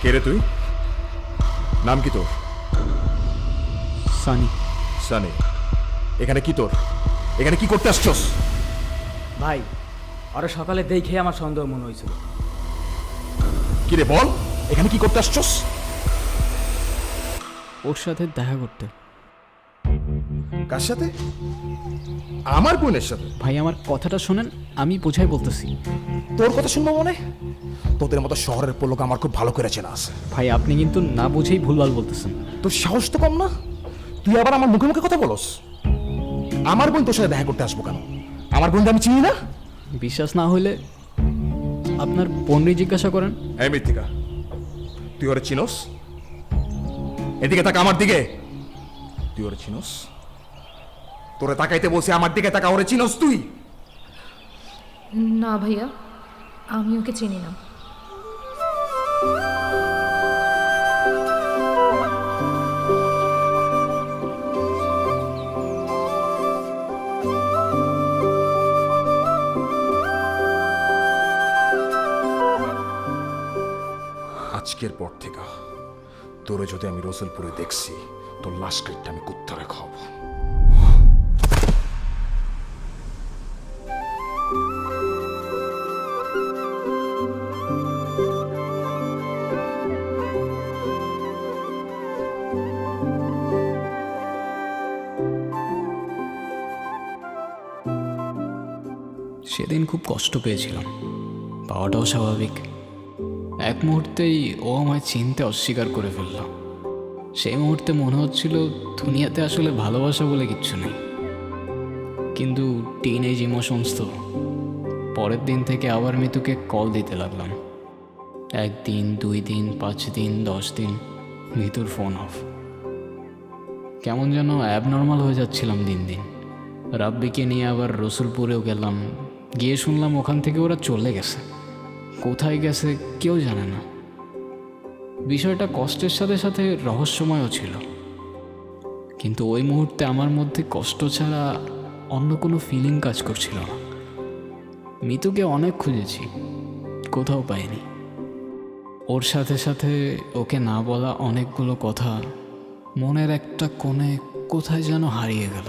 কে রে তুই? নাম কি তোর? সানি। সানি, এখানে কি তোর? এখানে কি করতে আসছস? ভাই, ওরা সকালে দেখে আমার সন্দেহ মনে হয়েছিল। কি রে বল, এখানে কি করতে আসছস? ওর সাথে দেখা করতে। কার সাথে? আমার বোনের সাথে? ভাই, আমার কথাটা শোনেন, আমি বোঝাই বলতেছি। তোর কথা শুনবো মনে? তোদের মতো শহরের পোলোক আমার খুব ভালো করে চেনা আছে। ভাই, আপনি কিন্তু না বুঝেই ভুলভাল বলতেছেন। তোর সাহস তো কম না? তুই আবার আমার মুখে মুখে কথা বলস? আমার বোন তোর সাথে দেখা করতে আসবো কেন? আমার বোনকে আমি চিনি না? বিশ্বাস না হইলে আপনার বোনই জিজ্ঞাসা করেন। হ্যাঁ মৃত্তিকা, তুই ওরে চিনোস? এদিকে তাকা আমার দিকে। তুই ওরে চিনোস? তোরে তাকাইতে বলছি, আমার দিকে তাকা। ওরে চিনোস তুই? না ভাইয়া, আমি ওকে চিনি না। আজকের পর থেকে তোরে যদি আমি রসুলপুরে দেখছি, তোর লাশ কেটটা আমি কুত্তারে খাওয়াবো। সেদিন খুব কষ্ট পেয়েছিলাম, পাওয়াটাও স্বাভাবিক। এক মুহূর্তেই ও আমায় চিনতে অস্বীকার করে ফেলল। সেই মুহূর্তে মনে হচ্ছিল দুনিয়াতে আসলে ভালোবাসা বলে কিচ্ছু নেই। কিন্তু টিনেজ ইমোশনস তো। পরের দিন থেকে আবার মিতুকে কল দিতে লাগলাম। 1 দিন, 2 দিন, 5 দিন, 10 দিন, মিতুর ফোন অফ। কেমন যেন অ্যাবনর্মাল হয়ে যাচ্ছিলাম দিন দিন। রাব্বিকে নিয়ে আবার রসুলপুরেও গেলাম। গিয়ে শুনলাম ওখান থেকে ওরা চলে গেছে। কোথায় গেছে কেউ জানে না। বিষয়টা কষ্টের সাথে সাথে রহস্যময়ও ছিল। কিন্তু ওই মুহূর্তে আমার মধ্যে কষ্ট ছাড়া অন্য কোনো ফিলিং কাজ করছিল না। মিতুকে অনেক খুঁজেছি, কোথাও পাইনি। ওর সাথে সাথে ওকে না বলা অনেকগুলো কথা মনের একটা কোণে কোথায় যেন হারিয়ে গেল।